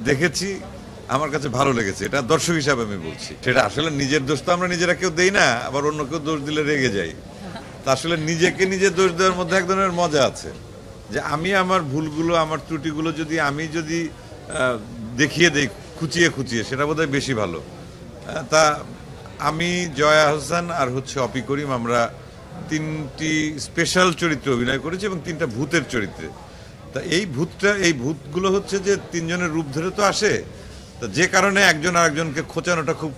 দেখেছি, আমার কাছে ভালো লেগেছে, এটা দর্শক হিসাবে আমি বলছি। সেটা আসলে নিজের দোষ তো আমরা নিজেরা কেউ দেই না, আবার অন্য কেউ দোষ দিলে রেগে যাই। তা আসলে নিজেকে নিজে দোষ দেওয়ার মধ্যে এক ধরনের মজা আছে, যে আমি আমার ভুলগুলো, আমার ত্রুটিগুলো যদি দেখিয়ে দেই খুঁচিয়ে খুঁচিয়ে, সেটা বোধহয় বেশি ভালো। তা আমি, জয়া আহসান আর অপি করিম, আমরা 3টি স্পেশাল চরিত্রে অভিনয় করেছি এবং 3টা ভূতের চরিত্রে। তা এই ভূতগুলো হচ্ছে যে 3জনের রূপ ধরে তো আসে, তা যে কারণে একজন আরেকজনকে খোঁচানোটা খুব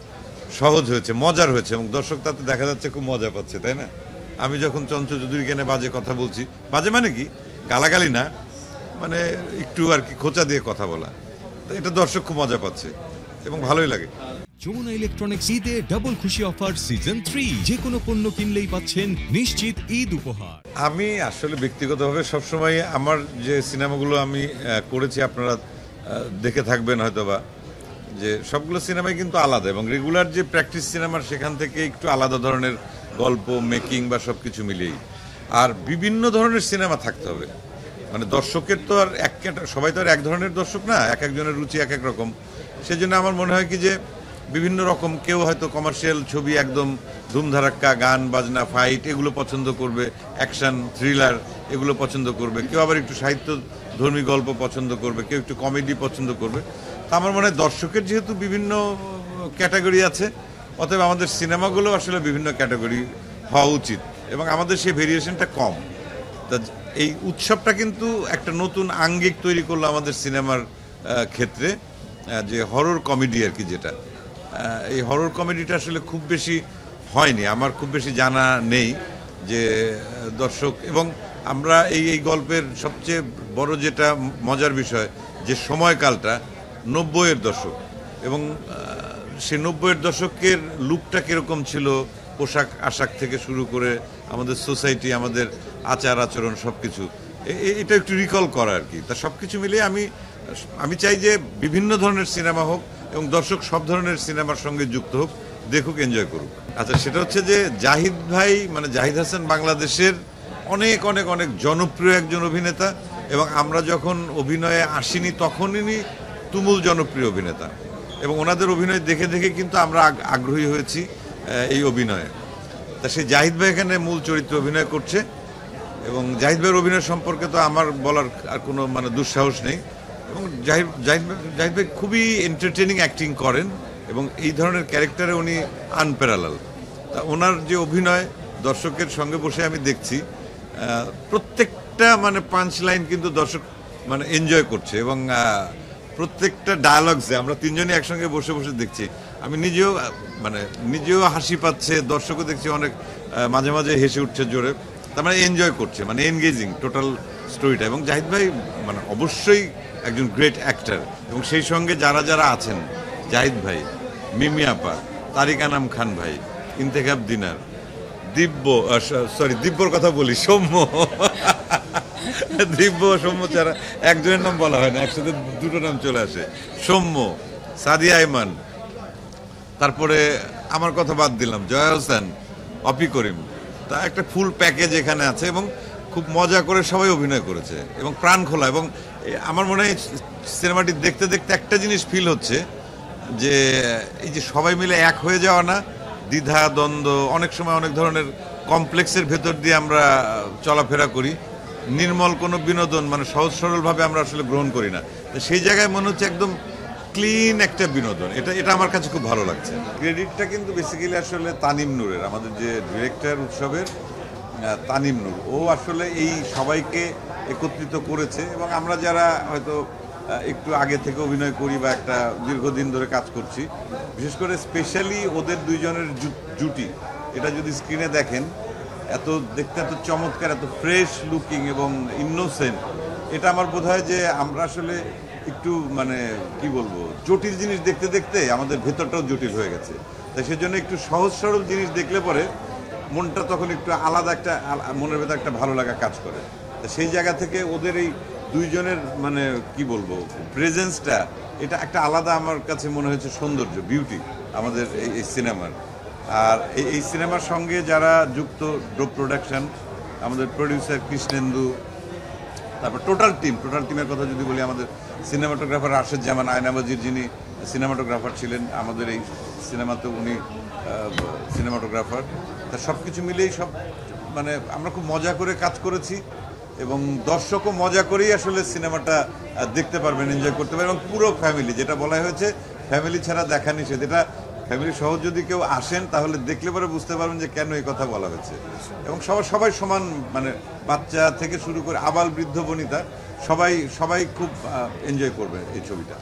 সহজ হয়েছে, মজার হয়েছে, এবং দর্শক তাতে দেখা যাচ্ছে খুব মজা পাচ্ছে, তাই না? আমি যখন চঞ্চল চৌধুরীকে এনে বাজে কথা বলছি, বাজে মানে কি, গালাগালি না, মানে একটু আর কি খোঁচা দিয়ে কথা বলা, তো এটা দর্শক খুব মজা পাচ্ছে এবং ভালোই লাগে। যমুনা ইলেকট্রনিক্স ঈদে ডাবল খুশি অফার সিজন 3, যে কোনো পণ্য কিনলেই পাচ্ছেন নিশ্চিত ঈদ উপহার। আমি আসলে ব্যক্তিগতভাবে সবসময় আমার যে সিনেমাগুলো আমি করেছি, আপনারা দেখে থাকবেন হয়তোবা, যে সবগুলো সিনেমাই কিন্তু আলাদা, এবং রেগুলার যে প্র্যাকটিস সিনেমার সেখান থেকে একটু আলাদা ধরনের গল্প, মেকিং বা সব কিছু মিলিয়েই। আর বিভিন্ন ধরনের সিনেমা থাকতে হবে, মানে দর্শকের তো আর সবাই তো আর এক ধরনের দর্শক না, এক একজনের রুচি এক এক রকম। সেজন্য আমার মনে হয় কি যে বিভিন্ন রকম, কেউ হয়তো কমার্শিয়াল ছবি, একদম ধুমধারাক্কা, গান বাজনা, ফাইট, এগুলো পছন্দ করবে, অ্যাকশন থ্রিলার এগুলো পছন্দ করবে, কেউ আবার একটু সাহিত্যধর্মী গল্প পছন্দ করবে, কেউ একটু কমেডি পছন্দ করবে। তা আমার মনে হয় দর্শকের যেহেতু বিভিন্ন ক্যাটাগরি আছে, অতএব আমাদের সিনেমাগুলো আসলে বিভিন্ন ক্যাটাগরি হওয়া উচিত, এবং আমাদের সেই ভেরিয়েশনটা কম। তা এই উৎসবটা কিন্তু একটা নতুন আঙ্গিক তৈরি করলো আমাদের সিনেমার ক্ষেত্রে, যে হরর কমেডি আর কি, যেটা এই হরর কমেডিটা আসলে খুব বেশি হয়নি, আমার খুব বেশি জানা নেই যে দর্শক। এবং আমরা এই গল্পের সবচেয়ে বড় যেটা মজার বিষয়, যে সময়কালটা 90-এর দশক, এবং সে 90-এর দশকের লুকটা কীরকম ছিল, পোশাক আশাক থেকে শুরু করে আমাদের সোসাইটি, আমাদের আচার আচরণ, সব কিছু এটা একটু রিকল করা আর কি। তা সব কিছু মিলিয়ে আমি চাই যে বিভিন্ন ধরনের সিনেমা হোক, এবং দর্শক সব ধরনের সিনেমার সঙ্গে যুক্ত হোক, দেখুক, এনজয় করুক। আচ্ছা, সেটা হচ্ছে যে জাহিদ ভাই, মানে জাহিদ হাসান বাংলাদেশের অনেক অনেক অনেক জনপ্রিয় একজন অভিনেতা, এবং আমরা যখন অভিনয়ে আসিনি তখনই তুমুল জনপ্রিয় অভিনেতা, এবং ওনাদের অভিনয় দেখে দেখে কিন্তু আমরা আগ্রহী হয়েছি এই অভিনয়ে। তা সেই জাহিদ ভাই এখানে মূল চরিত্রে অভিনয় করছে, এবং জাহিদ ভাইয়ের অভিনয় সম্পর্কে তো আমার বলার আর কোনো মানে দুঃসাহস নেই, এবং জাহিদ ভাই খুবই এন্টারটেনিং অ্যাক্টিং করেন, এবং এই ধরনের ক্যারেক্টারে উনি আনপ্যারালাল। তা ওনার যে অভিনয় দর্শকের সঙ্গে বসে আমি দেখছি, প্রত্যেকটা মানে পাঞ্চ লাইন কিন্তু দর্শক মানে এনজয় করছে, এবং প্রত্যেকটা ডায়ালগসে আমরা 3জনই একসঙ্গে বসে বসে দেখছি। আমি নিজেও হাসি পাচ্ছে, দর্শকও দেখছি অনেক মাঝে মাঝে হেসে উঠছে জোরে, তার মানে এনজয় করছে, মানে এনগেজিং টোটাল স্টোরিটা। এবং জাহিদ ভাই মানে অবশ্যই একজন গ্রেট অ্যাক্টার, এবং সেই সঙ্গে যারা যারা আছেন, জাহিদ ভাই, মিমি আপা, তারিক আনাম খান ভাই, ইন্তেখাব দিনার, দিব্যর কথা বলি, সৌম্য, দিব্য সৌম্য ছাড়া একজনের নাম বলা হয় না, একসাথে দুটো নাম চলে আসে, সৌম্য, সাদিয়া আইমান, তারপরে আমার কথা বাদ দিলাম, জয়া হোসেন, অপি করিম। তা একটা ফুল প্যাকেজ এখানে আছে, এবং খুব মজা করে সবাই অভিনয় করেছে, এবং প্রাণ খোলা। এবং আমার মনে হয় সিনেমাটি দেখতে দেখতে একটা জিনিস ফিল হচ্ছে, যে এই যে সবাই মিলে এক হয়ে যাওয়া না, দ্বিধা দ্বন্দ্ব, অনেক সময় অনেক ধরনের কমপ্লেক্সের ভেতর দিয়ে আমরা চলাফেরা করি, নির্মল কোনো বিনোদন মানে সহজ সরলভাবে আমরা আসলে গ্রহণ করি না। তো সেই জায়গায় মনে হচ্ছে একদম ক্লিন একটা বিনোদন, এটা আমার কাছে খুব ভালো লাগছে। ক্রেডিটটা কিন্তু বেসিক্যালি আসলে তানিম নূরের, আমাদের যে ডিরেক্টর উৎসবের, তানিম নূর, ও আসলে এই সবাইকে একত্রিত করেছে, এবং আমরা যারা হয়তো একটু আগে থেকে অভিনয় করি বা একটা দীর্ঘদিন ধরে কাজ করছি, বিশেষ করে স্পেশালি ওদের 2জনের জুটি, এটা যদি স্ক্রিনে দেখেন, দেখতে এত চমৎকার, এত ফ্রেশ লুকিং এবং ইনোসেন্ট, এটা আমার বোধ হয় যে আমরা আসলে একটু মানে কি বলবো, জটিল জিনিস দেখতে দেখতে আমাদের ভেতরটাও জটিল হয়ে গেছে। তাই সেজন্য একটু সহজ সরল জিনিস দেখলে পরে মনটা তখন একটু আলাদা, একটা মনের ভেতর একটা ভালো লাগা কাজ করে। তো সেই জায়গা থেকে ওদের এই 2জনের মানে কি বলবো প্রেজেন্সটা, এটা একটা আলাদা আমার কাছে মনে হয়েছে সৌন্দর্য, বিউটি আমাদের এই সিনেমার। আর এই সিনেমার সঙ্গে যারা যুক্ত, ড্রপ প্রোডাকশন, আমাদের প্রডিউসার কৃষ্ণেন্দু, তারপর টোটাল টিমের কথা যদি বলি, আমাদের সিনেমাটোগ্রাফার রাশেদ জামান আয়নাবাজির, যিনি সিনেমাটোগ্রাফার ছিলেন আমাদের এই সিনেমাতে, উনি সিনেমাটোগ্রাফার। তা সব কিছু মিলেই সব মানে আমরা খুব মজা করে কাজ করেছি এবং দর্শকও মজা করেই আসলে সিনেমাটা দেখতে পারবেন, এনজয় করতে পারবেন, এবং পুরো ফ্যামিলি, যেটা বলা হয়েছে ফ্যামিলি ছাড়া দেখা নিষেধ, এটা ফ্যামিলি সহ যদি কেউ আসেন তাহলে দেখলে পরে বুঝতে পারবেন যে কেন এই কথা বলা হয়েছে। এবং সবাই সমান, মানে বাচ্চা থেকে শুরু করে আবাল বৃদ্ধ বনিতা সবাই খুব এনজয় করবে এই ছবিটা।